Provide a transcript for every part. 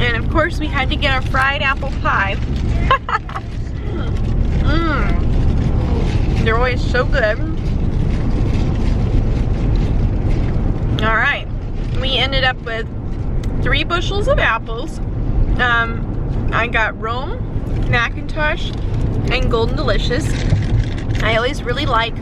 And of course we had to get a fried apple pie. They're always so good. Alright, we ended up with 3 bushels of apples. I got Rome, Macintosh, and Golden Delicious. I always really like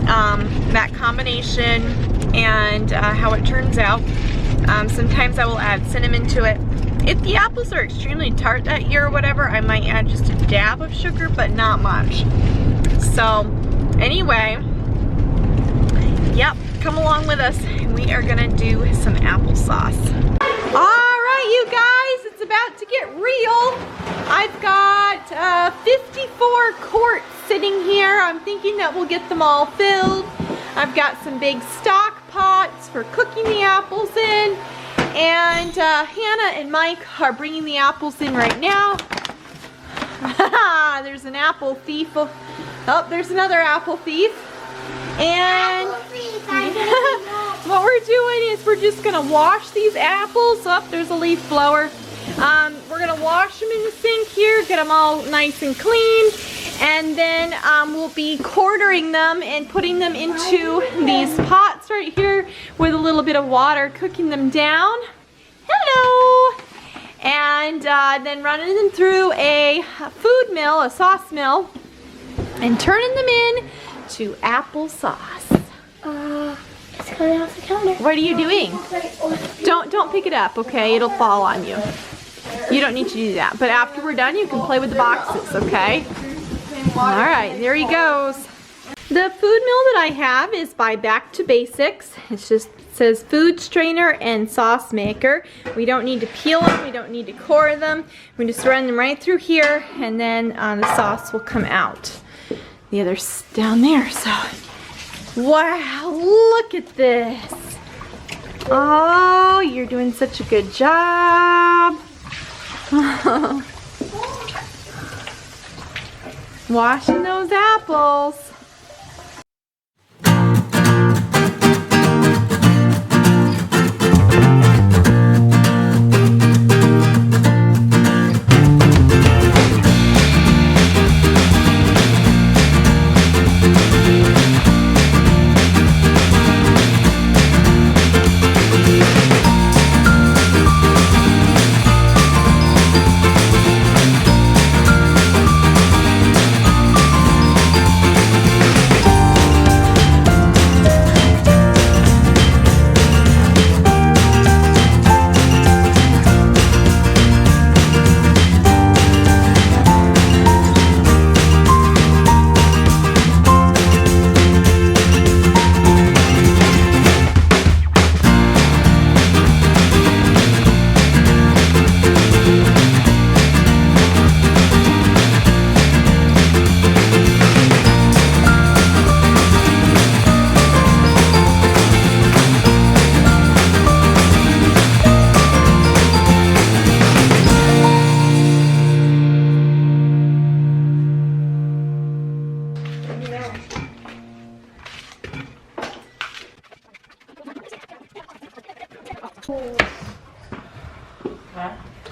that combination and how it turns out. Sometimes I will add cinnamon to it. If the apples are extremely tart that year or whatever, I might add just a dab of sugar, but not much. So, anyway, yep, come along with us. We are gonna do some applesauce. All right, you guys, it's about to get real. I've got 54 quarts sitting here. I'm thinking that we'll get them all filled. I've got some big stock pots for cooking the apples in. And Hannah and Mike are bringing the apples in right now. There's an apple thief. Oh, there's another apple thief. And what we're doing is we're just going to wash these apples. Oh, there's a leaf blower. We're going to wash them in the sink here, get them all nice and clean. And then we'll be quartering them and putting them into these pots right here with a little bit of water, cooking them down. Hello! And then running them through a food mill, a sauce mill, and turning them in to applesauce. It's coming off the counter. What are you doing? Don't pick it up, okay? It'll fall on you. You don't need to do that. But after we're done, you can play with the boxes, okay? Alright, there he goes. The food mill that I have is by Back to Basics. It says food strainer and sauce maker. We don't need to peel them, we don't need to core them. We just run them right through here and then the sauce will come out. The other's down there, so. Wow, look at this. Oh, you're doing such a good job. Washing those apples.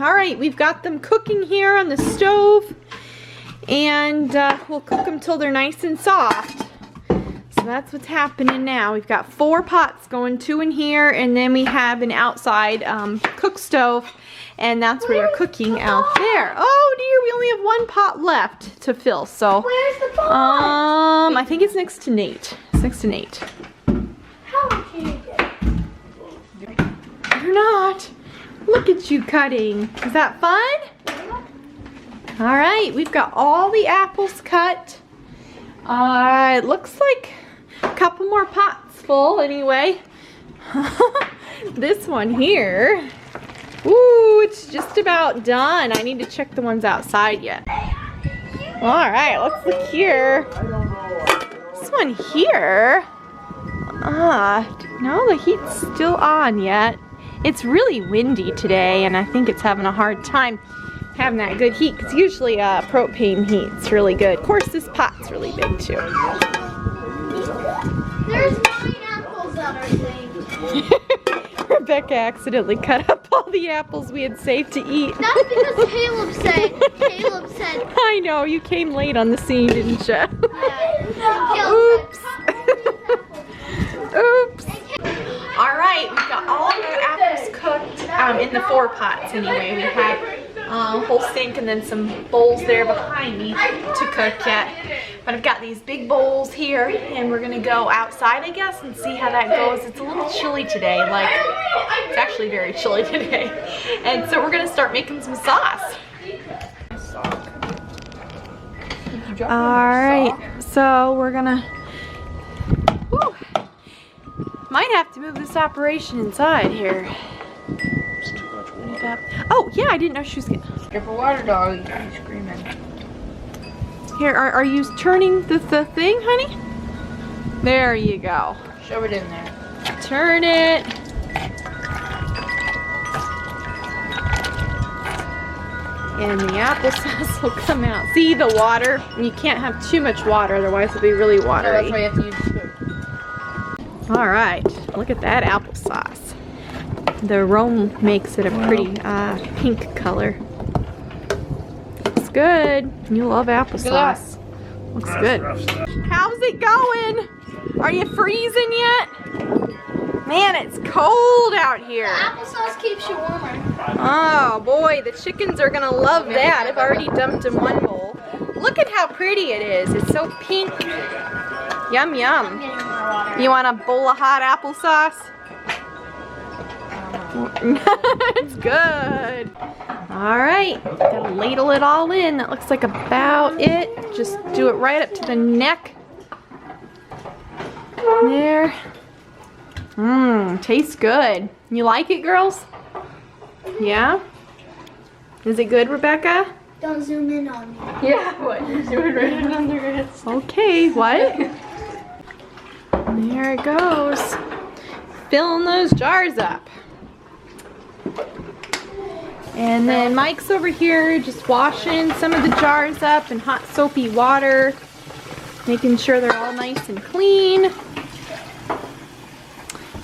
All right, we've got them cooking here on the stove, and we'll cook them till they're nice and soft. So that's what's happening now. We've got 4 pots going, 2 in here, and then we have an outside cook stove, and that's where they're cooking out there. Oh dear, we only have 1 pot left to fill. So Where's the pot? I think it's next to Nate. It's next to Nate. How much did you get? You're not. Look at you cutting. Is that fun? All right, we've got all the apples cut. It looks like a couple more pots full anyway. This one here. Ooh, it's just about done. I need to check the ones outside yet. All right, let's look here. This one here. No, the heat's still on yet. It's really windy today, and I think it's having a hard time having that good heat, because usually propane heat's really good. Of course, this pot's really big too. There's 9 apples on our thing. Rebecca accidentally cut up all the apples we had saved to eat. That's because Caleb said. I know, you came late on the scene, didn't you? Yeah. Oops. Oops. All right, we got all of the apples cooked in the 4 pots anyway. We have a whole sink and then some bowls there behind me to cook yet. But I've got these big bowls here, and we're gonna go outside, I guess, and see how that goes. It's a little chilly today, like, it's actually very chilly today. And so we're gonna start making some sauce. All right, so we're gonna, whew, might have to move this operation inside here. Oh, yeah, I didn't know she was getting... Careful water, dog. You keep screaming. Here, are you turning the thing, honey? There you go. Shove it in there. Turn it. And the applesauce will come out. See the water? You can't have too much water, otherwise it'll be really So watery. that's why you have to use the spoon. All right, look at that applesauce. The Rome makes it a pretty pink color. Looks good. You love applesauce. Looks good. How's it going? Are you freezing yet? Man, it's cold out here. Applesauce keeps you warmer. Oh boy, the chickens are gonna love that. I've already dumped in one bowl. Look at how pretty it is. It's so pink. Yum, I'm yum. getting more water. You want a bowl of hot applesauce? It's good. All right, gotta ladle it all in. That looks like about it. Just do it right up to the neck. There. Mmm, tastes good. You like it, girls? Yeah? Is it good, Rebecca? Don't zoom in on me. Yeah, what? You're doing right on the wrist. Okay, what? There it goes. Filling those jars up. And then Mike's over here just washing some of the jars up in hot soapy water, making sure they're all nice and clean.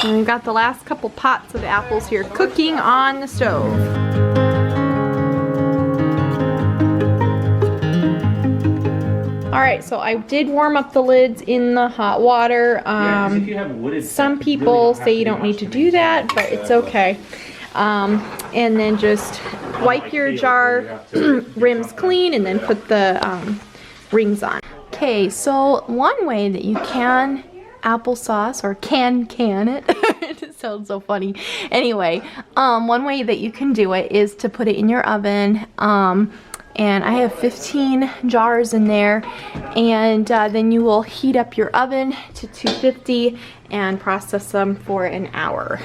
And we've got the last couple pots of apples here cooking on the stove. Alright, so I did warm up the lids in the hot water. Some people say you don't need to do that, but it's okay. And then just wipe your jar rims clean and then put the rings on. Okay, so one way that you can applesauce, or can it, it sounds so funny. Anyway, one way that you can do it is to put it in your oven. And I have 15 jars in there, and then you will heat up your oven to 250 and process them for an hour.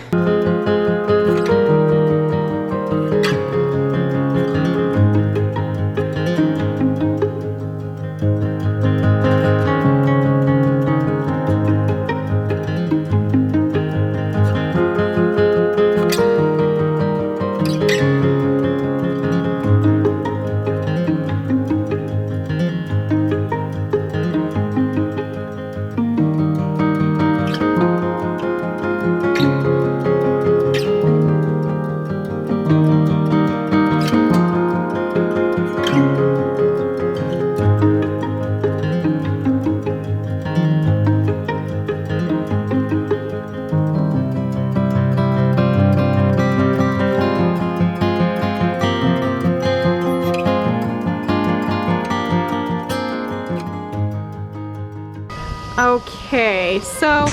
Okay, so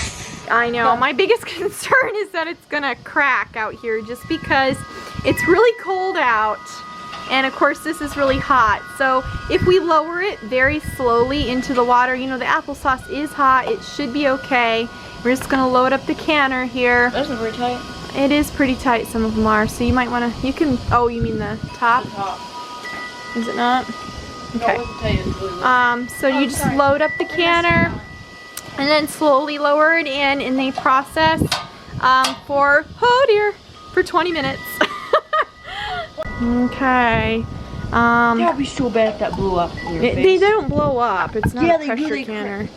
I know my biggest concern is that it's gonna crack out here just because it's really cold out And of course this is really hot. So if we lower it very slowly into the water, you know the applesauce is hot, it should be okay. We're just gonna load up the canner here. That's not very tight. It is pretty tight, some of them are. So you might wanna, you can, oh you mean the top? The top. Is it not? Okay. No, it wasn't tight, it was really loose. So you just load up the canner and then slowly lower it in the process for, oh dear, for 20 minutes. Okay. That would be so bad if that blew up in your They face. don't blow up. It's not Yeah, a they pressure really canner.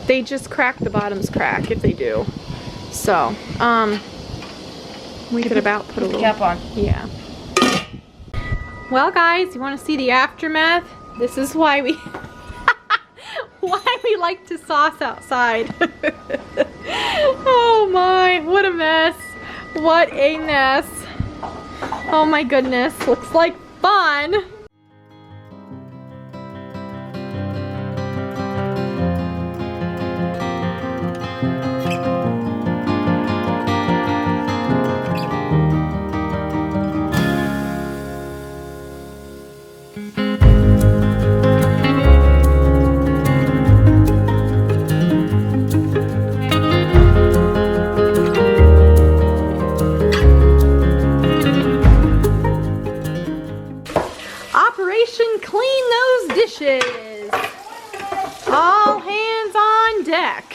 They just crack, the bottoms crack if they do. So, we could about put a little cap on. Yeah. Well guys, you want to see the aftermath? This is why we like to sauce outside. Oh my, what a mess. What a mess. Oh my goodness, looks like fun. Operation Clean Those Dishes. All hands on deck.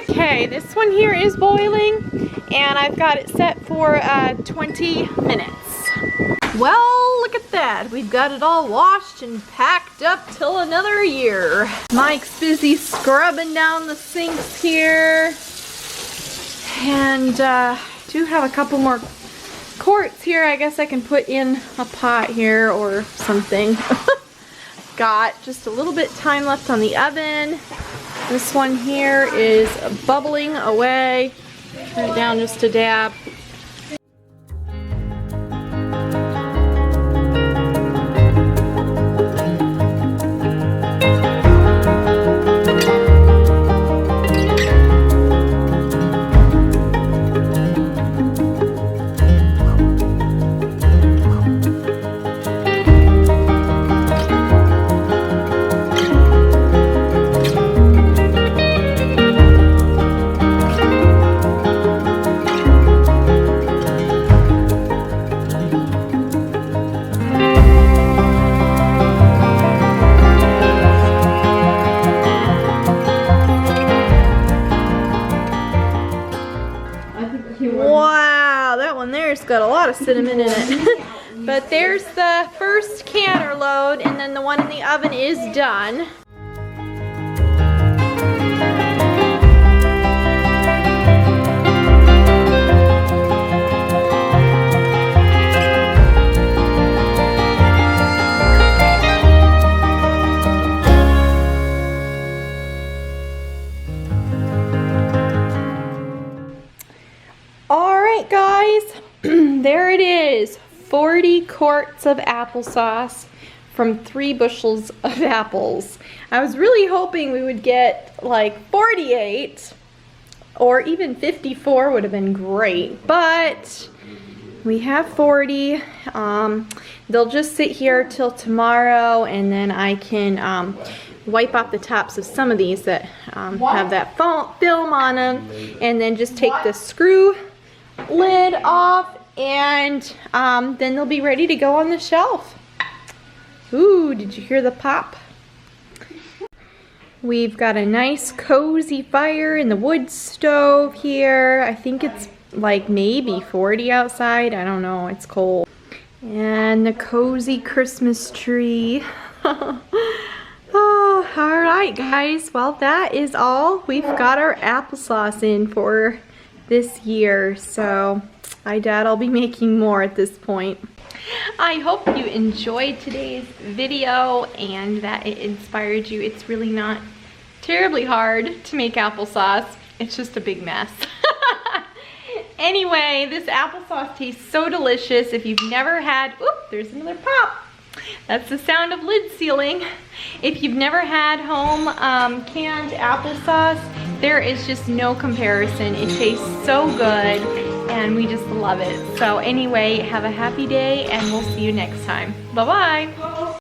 Okay, this one here is boiling and I've got it set for 20 minutes. Well, look at that. We've got it all washed and packed up till another year. Mike's busy scrubbing down the sinks here. And do have a couple more quarts here. I guess I can put in a pot here or something. Got just a little bit time left on the oven. This one here is bubbling away. Turn it down just a dab. Wow, that one there's got a lot of cinnamon in it. But there's the first canner load, and then the one in the oven is done. Alright guys, there it is, 40 quarts of applesauce from 3 bushels of apples. I was really hoping we would get like 48 or even 54 would have been great, but we have 40. They'll just sit here till tomorrow, and then I can wipe off the tops of some of these that have that film on them, and then just take the screw lid off, and then they'll be ready to go on the shelf. Ooh, did you hear the pop? We've got a nice cozy fire in the wood stove here. I think it's like maybe 40 outside. I don't know, it's cold. And the cozy Christmas tree. Oh, all right guys, well that is all. We've got our applesauce in for this year, so I doubt I'll be making more at this point. I hope you enjoyed today's video and that it inspired you. It's really not terribly hard to make applesauce. It's just a big mess. Anyway, this applesauce tastes so delicious. If you've never had, oop, there's another pop. That's the sound of lid sealing. If you've never had home canned applesauce, there is just no comparison. It tastes so good, and we just love it. So anyway, have a happy day and we'll see you next time. Bye-bye.